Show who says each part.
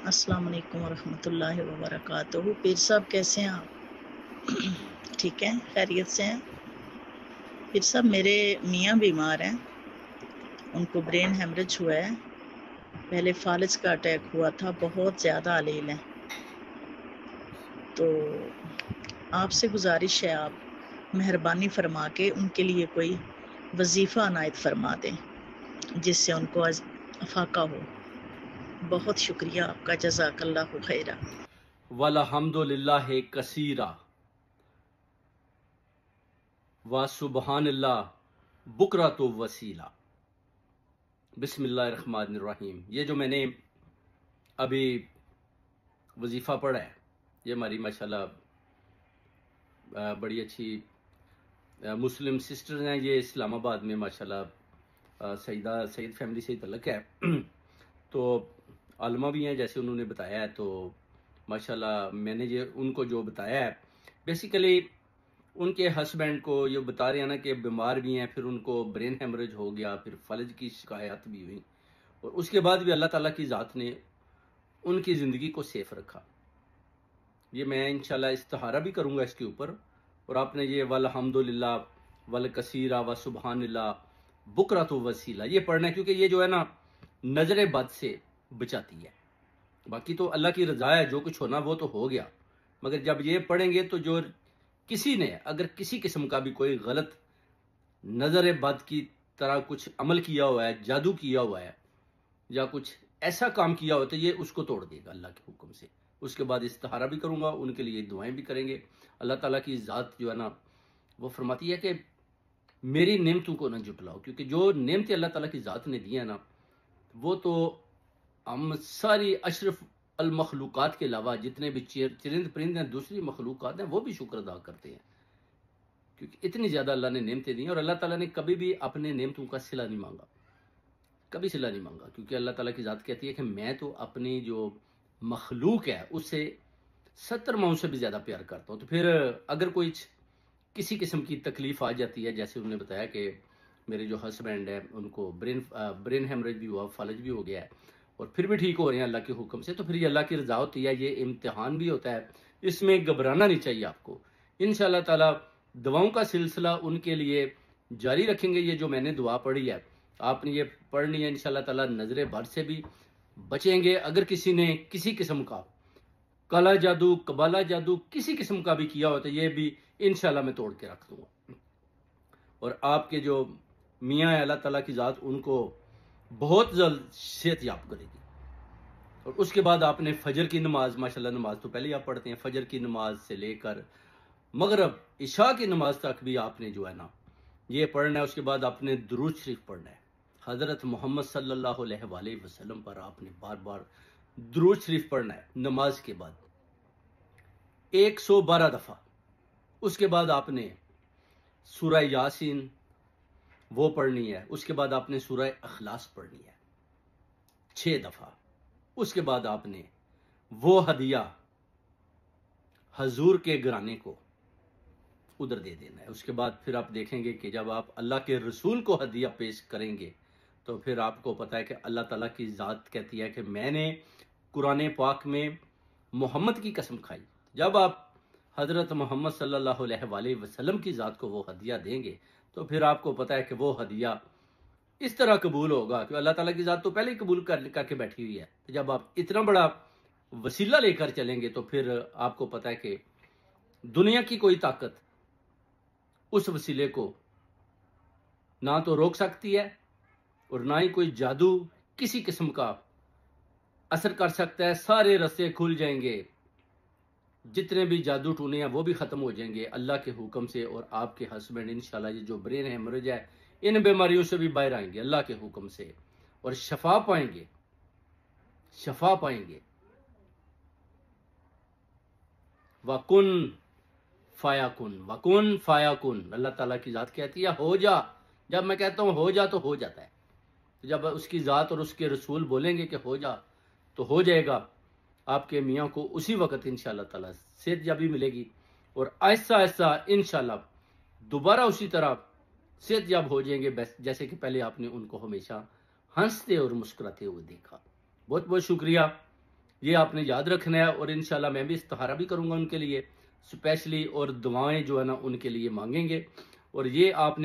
Speaker 1: अस्सलाम वालेकुम वरहमतुल्लाहि वबरकातुहू। पीर साहब कैसे हैं आप? ठीक हैं, खैरियत से हैं? पीर साहब मेरे मियाँ बीमार हैं, उनको ब्रेन हेमरेज हुआ है। पहले फालिज का अटैक हुआ था, बहुत ज़्यादा अलील हैं। तो आपसे गुजारिश है, आप मेहरबानी फरमा के उनके लिए कोई वजीफ़ा अनायत फरमा दें जिससे उनको अफाका हो। बहुत शुक्रिया आपका, जज़ाकल्लाहु खैरा।
Speaker 2: वल्हम्दुलिल्लाहि कसीरा व सुबहानल्लाह बुकरतु वसीला। बिस्मिल्लाहिर्रहमानिर्रहीम। ये जो मैंने अभी वजीफ़ा पढ़ा है, ये हमारी माशाल्लाह बड़ी अच्छी मुस्लिम सिस्टर्स हैं। ये इस्लामाबाद में माशाल्लाह सईद फैमिली से ही तल्लक है। तो आलमा भी हैं जैसे उन्होंने बताया है। तो माशाल्लाह मैंने ये उनको जो बताया है, बेसिकली उनके हस्बैंड को ये बता रहे हैं ना कि बीमार भी हैं, फिर उनको ब्रेन हेमरेज हो गया, फिर फलज की शिकायत भी हुई, और उसके बाद भी अल्लाह ताला की ज़ात ने उनकी ज़िंदगी को सेफ रखा। ये मैं इंशाल्लाह इस्तिहारा भी करूँगा इसके ऊपर। और आपने ये वल्हम्दुलिल्लाह वल कसीरा व सुबहानल्लाह बुकरतु वसीला ये पढ़ना है, क्योंकि ये जो है ना नजर बद से बचाती है। बाकी तो अल्लाह की रजा है, जो कुछ होना वो तो हो गया, मगर जब ये पढ़ेंगे तो जो किसी ने अगर किसी किस्म का भी कोई गलत नजर बद की तरह कुछ अमल किया हुआ है, जादू किया हुआ है, या कुछ ऐसा काम किया हो, तो ये उसको तोड़ देगा अल्लाह के हुक्म से। उसके बाद इस्तिहारा भी करूंगा, उनके लिए दुआएं भी करेंगे। अल्लाह ताला की ज़ात जो है ना वो फरमाती है कि मेरी नेमतों को ना जुटलाओ, क्योंकि जो नेमतें अल्लाह ताला की ज़ात ने दी है ना, वो तो हम सारी अशरफ अल मखलूक़ात के अलावा जितने भी चरिंद परिंद हैं, दूसरी मखलूक़ात हैं, वो भी शुक्र अदा करते हैं, क्योंकि इतनी ज़्यादा अल्लाह ने नेमतें दी हैं। और अल्लाह ताला ने कभी भी अपने नेमतों का सिला नहीं मांगा, कभी सिला नहीं मांगा, क्योंकि अल्लाह ताला की ज़ात कहती है कि मैं तो अपनी जो मखलूक है उससे 70 माओं से भी ज़्यादा प्यार करता हूँ। तो फिर अगर कोई किसी किस्म की तकलीफ आ जाती है, जैसे उन्होंने बताया कि मेरे जो हस्बैंड है उनको ब्रेन हेमरेज भी हुआ, फालज भी हो गया है, और फिर भी ठीक हो रहे हैं अल्लाह के हुक्म से, तो फिर ये अल्लाह की रजा होती है, ये इम्तिहान भी होता है, इसमें घबराना नहीं चाहिए आपको। इंशाअल्लाह ताला दुआओं का सिलसिला उनके लिए जारी रखेंगे। ये जो मैंने दुआ पढ़ी है आपने ये पढ़नी है, इंशाअल्लाह ताला नजरे भर से भी बचेंगे। अगर किसी ने किसी किस्म का काला जादू, कबाला जादू किसी किस्म का भी किया हो, तो ये भी इंशाल्लाह मैं तोड़ के रख दूंगा। और आपके जो मियाँ है, अल्लाह ताला की ज़ात उनको बहुत जल्द सेहत याब करेगी। और उसके बाद आपने फजर की नमाज, माशाल्लाह नमाज तो पहले ही आप पढ़ते हैं, फजर की नमाज से लेकर मगरब इशा की नमाज तक भी आपने जो है ना ये पढ़ना है। उसके बाद आपने दुरूद शरीफ पढ़ना है, हज़रत मोहम्मद सल्लल्लाहु अलैहि वसल्लम पर आपने बार बार दुरूद शरीफ पढ़ना है नमाज के बाद 112 दफ़ा। उसके बाद आपने सूरह यासीन वो पढ़नी है। उसके बाद आपने सूरह अखलास पढ़नी है 6 दफ़ा। उसके बाद आपने वो हदिया हजूर के घराने को उधर दे देना है। उसके बाद फिर आप देखेंगे कि जब आप अल्लाह के रसूल को हदिया पेश करेंगे, तो फिर आपको पता है कि अल्लाह ताला की ज़ात कहती है कि मैंने कुरान पाक में मोहम्मद की कसम खाई। जब आप हज़रत मोहम्मद सल्लल्लाहु अलैहि वसल्लम की ज़ात को वो हदिया देंगे, तो फिर आपको पता है कि वो हदिया इस तरह कबूल होगा कि अल्लाह ताला की ज़ात तो पहले ही कबूल करके बैठी हुई है। तो जब आप इतना बड़ा वसीला लेकर चलेंगे, तो फिर आपको पता है कि दुनिया की कोई ताकत उस वसीले को ना तो रोक सकती है, और ना ही कोई जादू किसी किस्म का असर कर सकता है। सारे रास्ते खुल जाएंगे, जितने भी जादू टूने हैं वो भी खत्म हो जाएंगे अल्लाह के हुक्म से। और आपके हस्बैंड इंशाल्लाह ये जो ब्रेन हेमरेज है, इन बीमारियों से भी बाहर आएंगे अल्लाह के हुक्म से, और शफा पाएंगे, शफा पाएंगे। वकुन फायाकुन, वकुन फायाकुन, अल्लाह ताला की ज़ात कहती है हो जा। जब मैं कहता हूँ हो जा तो हो जाता है। तो जब उसकी ज़ात और उसके रसूल बोलेंगे कि हो जा, तो हो जाएगा। आपके मियाँ को उसी वक्त इंशाल्लाह ताला सेहतयाबी मिलेगी, और आहिस्ता आहिस्ता इंशाल्लाह दोबारा उसी तरह सेहतयाब हो जाएंगे, जैसे कि पहले आपने उनको हमेशा हंसते और मुस्कुराते हुए देखा। बहुत बहुत शुक्रिया। ये आपने याद रखना है। और इंशाल्लाह मैं भी इस्तिखारा भी करूँगा उनके लिए स्पेशली, और दुआएं जो है ना उनके लिए मांगेंगे। और ये आपने